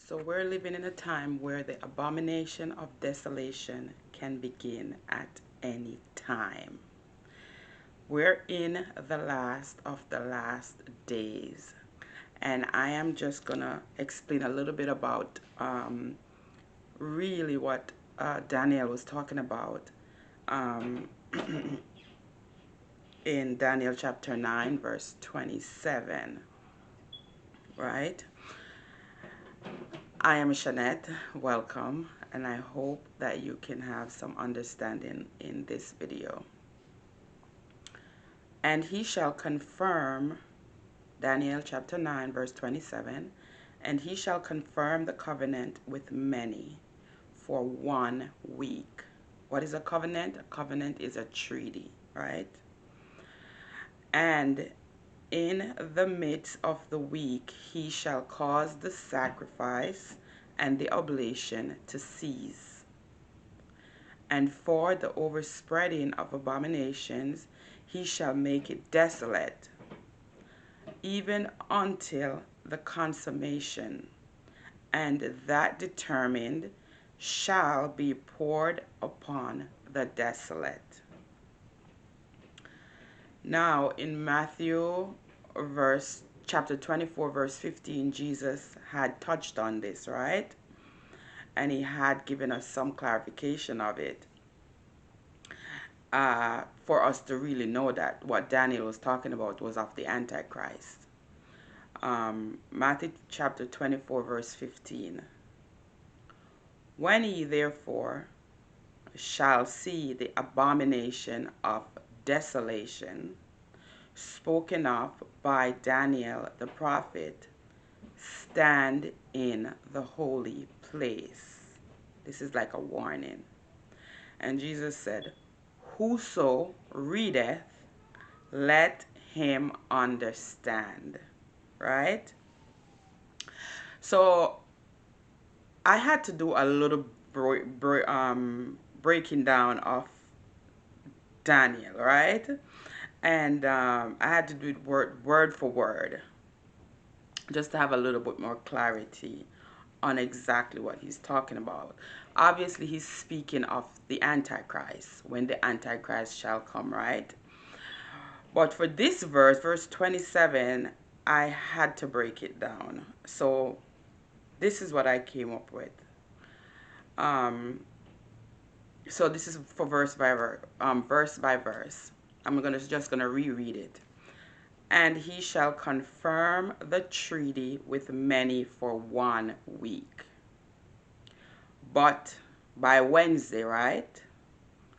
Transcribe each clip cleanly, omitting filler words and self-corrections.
So we're living in a time where the abomination of desolation can begin at any time. We're in the last of the last days. And I am just going to explain a little bit about really what Daniel was talking about um, in Daniel chapter 9, verse 27. Right? I am Shanette. Welcome. And I hope that you can have some understanding in this video. And he shall confirm, Daniel chapter 9, verse 27, and he shall confirm the covenant with many for 1 week. What is a covenant? A covenant is a treaty, right? And in the midst of the week he shall cause the sacrifice and the oblation to cease. And for the overspreading of abominations he shall make it desolate, even until the consummation, and that determined shall be poured upon the desolate. Now in Matthew chapter 24 verse 15, Jesus had touched on this, right? And he had given us some clarification of it for us to really know that what Daniel was talking about was of the Antichrist. Matthew chapter 24 verse 15. When ye therefore shall see the abomination of desolation spoken of by Daniel the prophet stand in the holy place. This is like a warning. And Jesus said, whoso readeth, let him understand. Right? So I had to do a little breaking down of Daniel, right? And I had to do it word for word, just to have a little bit more clarity on exactly what he's talking about. Obviously, he's speaking of the Antichrist, when the Antichrist shall come, right? But for this verse 27, I had to break it down. So this is what I came up with. So this is for verse by verse. I'm just gonna reread it. And he shall confirm the treaty with many for 1 week. But by Wednesday, right?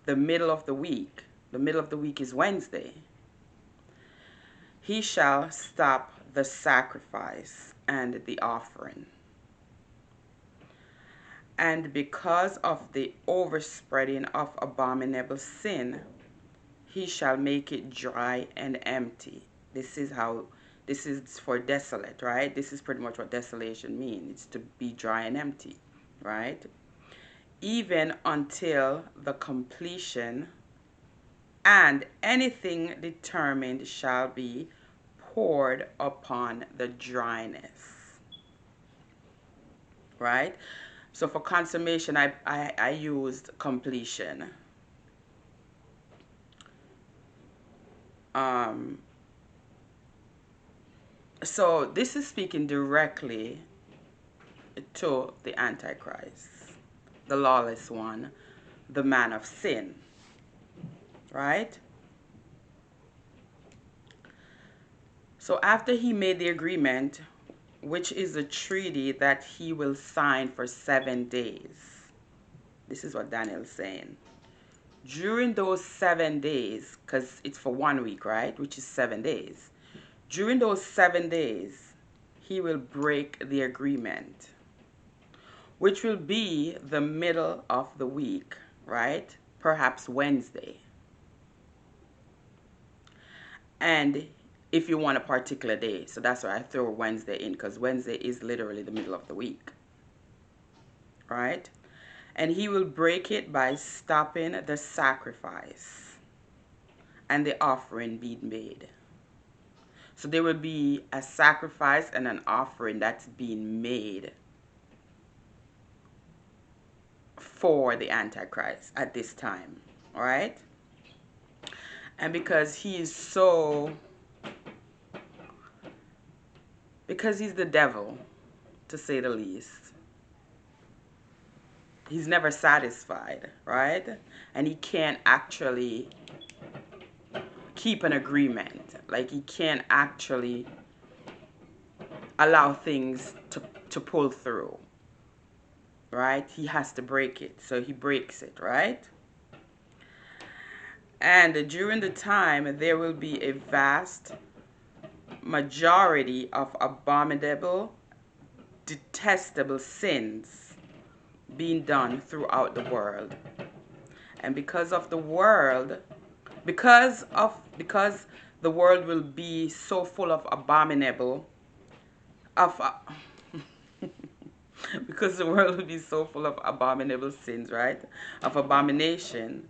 The middle of the week. The middle of the week is Wednesday. He shall stop the sacrifice and the offering. And because of the overspreading of abominable sin, he shall make it dry and empty. This is for desolate, right? This is pretty much what desolation means. It's to be dry and empty, right? Even until the completion, and anything determined shall be poured upon the dryness, right? So for consummation, I used completion. So this is speaking directly to the Antichrist, the lawless one, the man of sin, right? So after he made the agreement, which is a treaty that he will sign for 7 days. This is what Daniel is saying. During those 7 days, because it's for 1 week, right? Which is 7 days. During those 7 days, he will break the agreement, which will be the middle of the week, right? Perhaps Wednesday. And if you want a particular day, so that's why I throw Wednesday in, because Wednesday is literally the middle of the week, right? And he will break it by stopping the sacrifice and the offering being made. So there will be a sacrifice and an offering that's being made for the Antichrist at this time. All right? And because he's the devil, to say the least. He's never satisfied, right? And he can't actually keep an agreement. Like, he can't actually allow things to pull through, right? He has to break it. So he breaks it, right? And during the time, there will be a vast majority of abominable, detestable sins being done throughout the world. And because the world will be so full of abominable of because the world will be so full of abominable sins, right? Of abomination,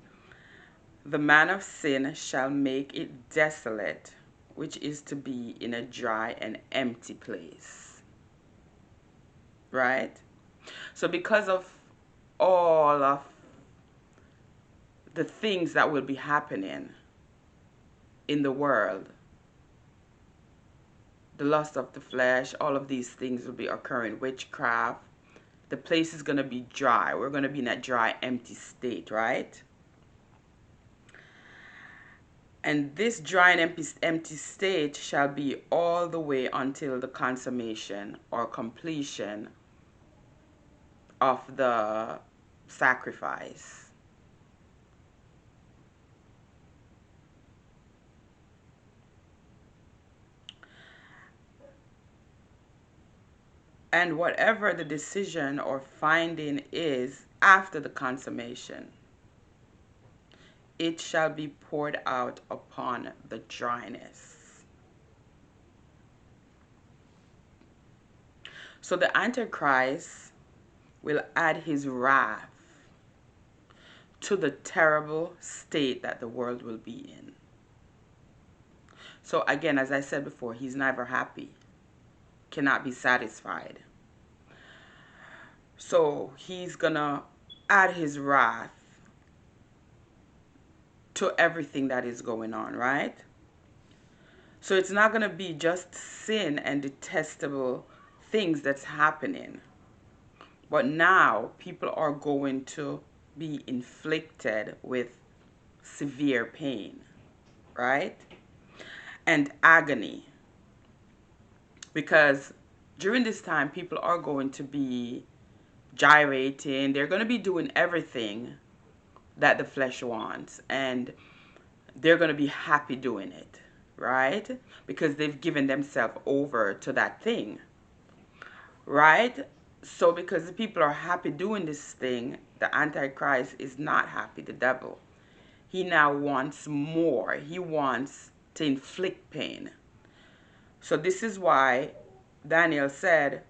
the man of sin shall make it desolate, which is to be in a dry and empty place. Right? So because of all of the things that will be happening in the world, the lust of the flesh, all of these things will be occurring, witchcraft, the place is going to be dry. We're going to be in that dry, empty state, right? And this dry and empty state shall be all the way until the consummation or completion of the sacrifice. And whatever the decision or finding is after the consummation, it shall be poured out upon the dryness. So the Antichrist will add his wrath to the terrible state that the world will be in. So again, as I said before, he's never happy, cannot be satisfied. So he's gonna add his wrath to everything that is going on, right? So it's not gonna be just sin and detestable things that's happening. But now people are going to be inflicted with severe pain, right? And agony. Because during this time, people are going to be gyrating. They're going to be doing everything that the flesh wants. And they're going to be happy doing it, right? Because they've given themselves over to that thing, right? So because the people are happy doing this thing, the Antichrist is not happy, the devil. He now wants more. He wants to inflict pain. So this is why Daniel said,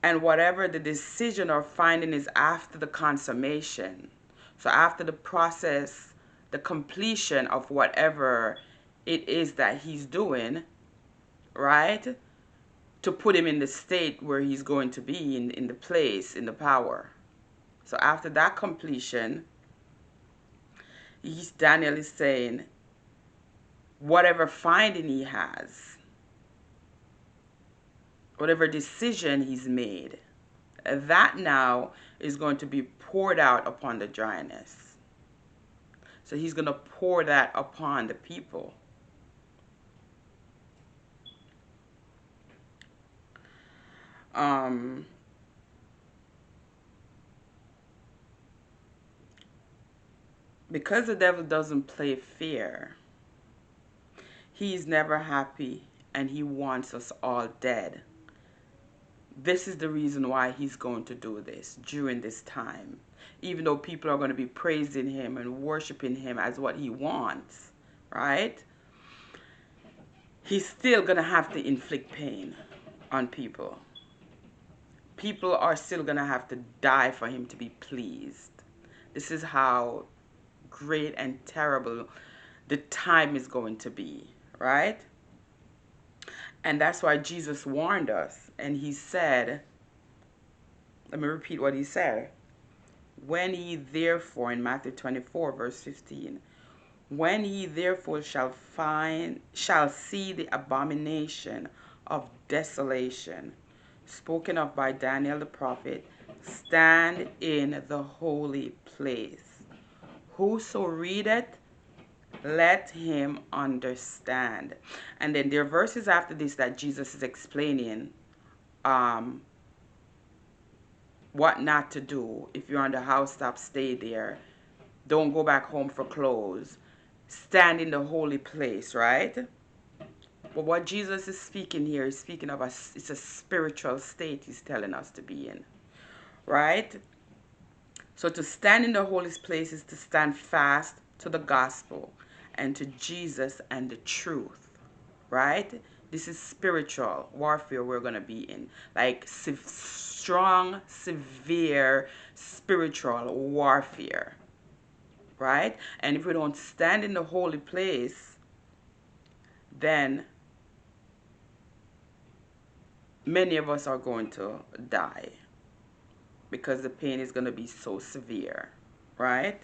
and whatever the decision or finding is after the consummation. So after the process, the completion of whatever it is that he's doing, right? To put him in the state where he's going to be, in the place, in the power. So after that completion, Daniel is saying, whatever finding he has, whatever decision he's made, that now is going to be poured out upon the dryness. So he's going to pour that upon the people. Because the devil doesn't play fair, he's never happy and he wants us all dead. This is the reason why he's going to do this during this time. Even though people are going to be praising him and worshiping him as what he wants, right? He's still going to have to inflict pain on people. People are still going to have to die for him to be pleased. This is how great and terrible the time is going to be, right? And that's why Jesus warned us. And he said, let me repeat what he said. When ye therefore, in Matthew 24, verse 15, when ye therefore shall see the abomination of desolation, spoken of by Daniel the prophet, stand in the holy place. Whoso readeth, let him understand. And then there are verses after this that Jesus is explaining what not to do. If you're on the housetop, stay there. Don't go back home for clothes. Stand in the holy place, right? But what Jesus is speaking here is speaking of it's a spiritual state he's telling us to be in, right? So to stand in the holy place is to stand fast to the gospel and to Jesus and the truth, right? This is spiritual warfare we're going to be in. Like strong, severe spiritual warfare, right? And if we don't stand in the holy place, then many of us are going to die because the pain is going to be so severe, right?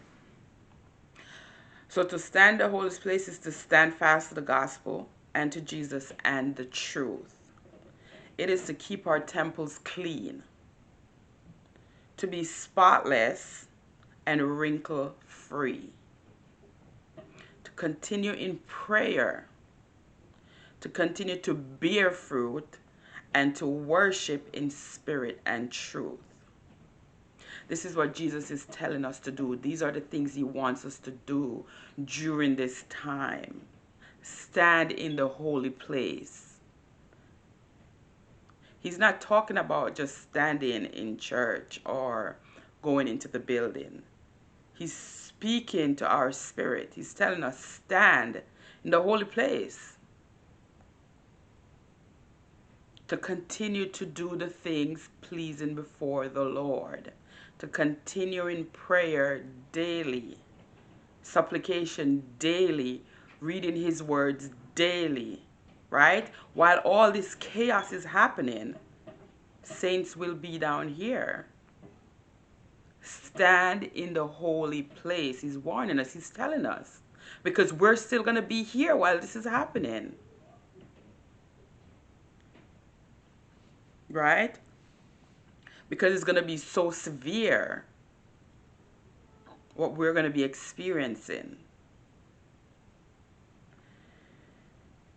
So to stand the holy place is to stand fast to the gospel and to Jesus and the truth. It is to keep our temples clean, to be spotless and wrinkle free, to continue in prayer, to continue to bear fruit, and to worship in spirit and truth. This is what Jesus is telling us to do. These are the things he wants us to do during this time. Stand in the holy place. He's not talking about just standing in church or going into the building. He's speaking to our spirit. He's telling us, stand in the holy place. To continue to do the things pleasing before the Lord. To continue in prayer daily. Supplication daily. Reading his words daily. Right? While all this chaos is happening, saints will be down here. Stand in the holy place. He's warning us. He's telling us. Because we're still going to be here while this is happening. Right? Because it's going to be so severe what we're going to be experiencing.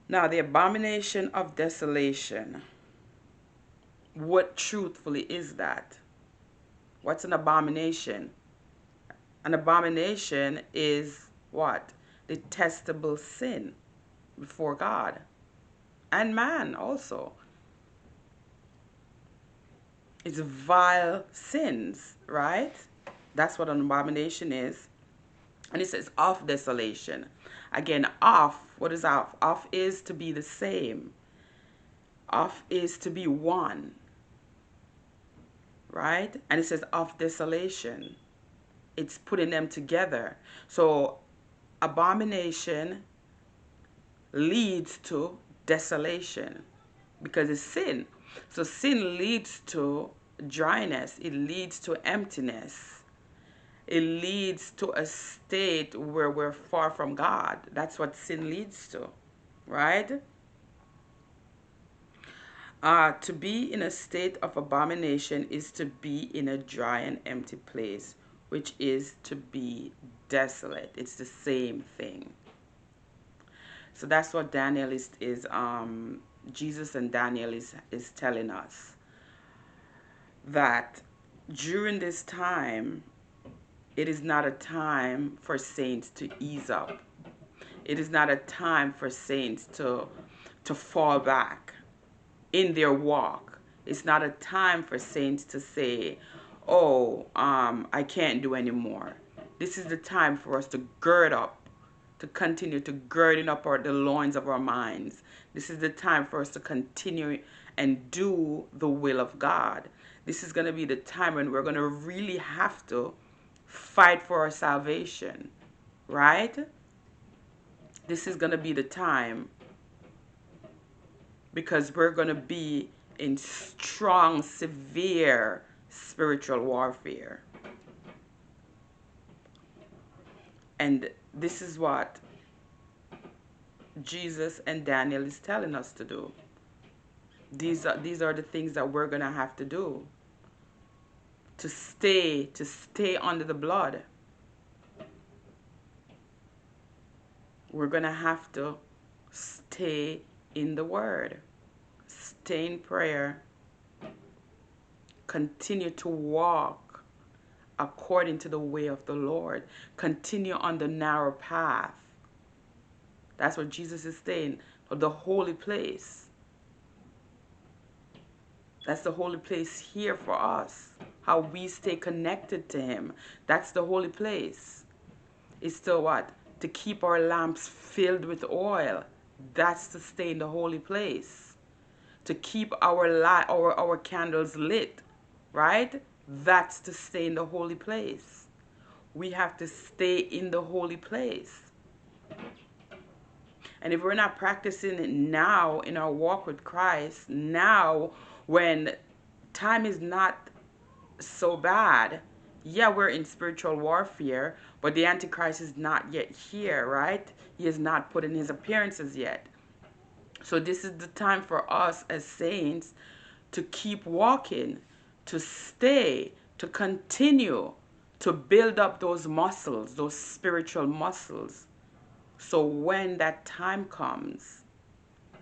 Now, the abomination of desolation. What truthfully is that? What's an abomination? An abomination is what? Detestable sin before God and man also. It's vile sins, right? That's what an abomination is. And it says of desolation. Again, off. What is off? Off is to be the same. Off is to be one. Right? And it says of desolation. It's putting them together. So abomination leads to desolation because it's sin. So sin leads to dryness. It leads to emptiness. It leads to a state where we're far from God. That's what sin leads to, right? To be in a state of abomination is to be in a dry and empty place, which is to be desolate. It's the same thing. So that's what Daniel is Jesus and Daniel is telling us. That during this time, it is not a time for saints to ease up. It is not a time for saints to fall back in their walk. It's not a time for saints to say, oh, I can't do anymore. This is the time for us to gird up, to continue to girding up the loins of our minds. This is the time for us to continue and do the will of God. This is going to be the time when we're going to really have to fight for our salvation, right? This is going to be the time because we're going to be in strong, severe spiritual warfare. And this is what Jesus and Daniel is telling us to do. These are the things that we're going to have to do to stay under the blood. We're going to have to stay in the word, stay in prayer, continue to walk according to the way of the Lord, continue on the narrow path. That's what Jesus is saying, the holy place. That's the holy place here for us. How we stay connected to him. That's the holy place. It's to what? To keep our lamps filled with oil. That's to stay in the holy place. To keep our candles lit, right? That's to stay in the holy place. We have to stay in the holy place. And if we're not practicing it now in our walk with Christ, now when time is not so bad, yeah, we're in spiritual warfare, but the Antichrist is not yet here, right? He has not put in his appearances yet. So this is the time for us as saints to keep walking, to stay, to continue to build up those muscles, those spiritual muscles. So when that time comes,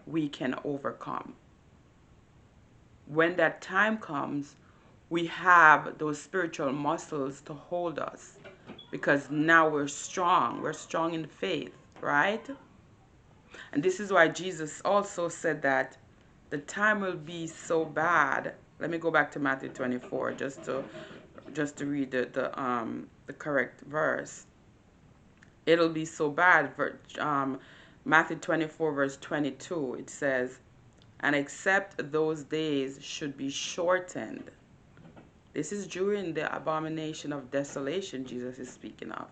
we can overcome. When that time comes, we have those spiritual muscles to hold us, because now we're strong. We're strong in faith, right? And this is why Jesus also said that the time will be so bad. Let me go back to Matthew 24 just to read the correct verse. It'll be so bad. Matthew 24 verse 22, it says, and except those days should be shortened. This is during the abomination of desolation Jesus is speaking of.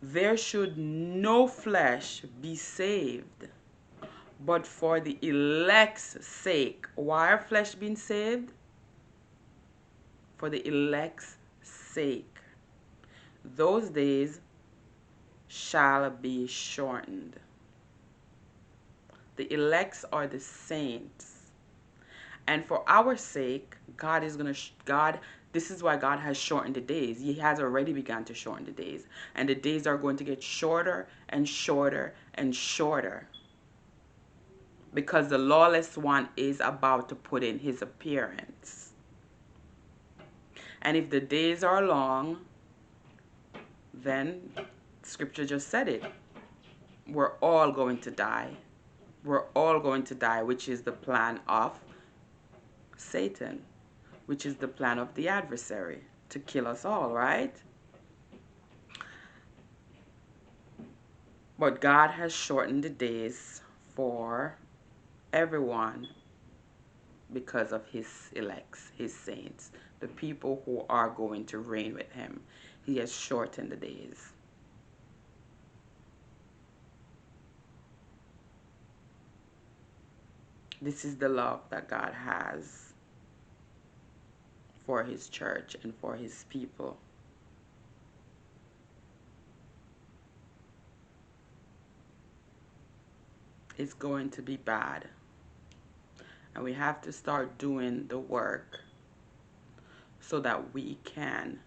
There should no flesh be saved, but for the elect's sake. Why are flesh being saved? For the elect's sake. Those days shall be shortened. The elects are the saints. And for our sake, this is why God has shortened the days. He has already begun to shorten the days. And the days are going to get shorter and shorter and shorter. Because the lawless one is about to put in his appearance. And if the days are long, then Scripture just said it. We're all going to die. We're all going to die, which is the plan of Satan, which is the plan of the adversary, to kill us all, right? But God has shortened the days for everyone because of his elects, his saints, the people who are going to reign with him. He has shortened the days. This is the love that God has for his church and for his people. It's going to be bad. And we have to start doing the work so that we can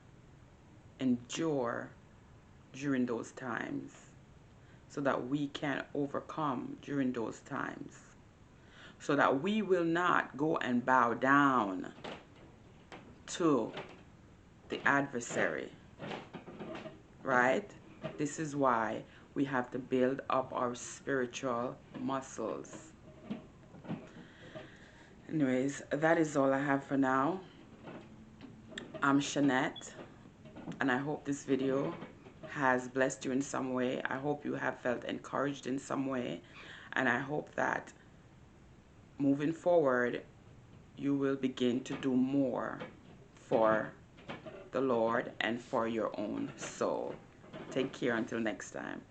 endure during those times, so that we can overcome during those times, so that we will not go and bow down to the adversary, right? This is why we have to build up our spiritual muscles. Anyways, that is all I have for now. I'm Shanette, and I hope this video has blessed you in some way. I hope you have felt encouraged in some way, and I hope that moving forward, you will begin to do more for the Lord and for your own soul. Take care until next time.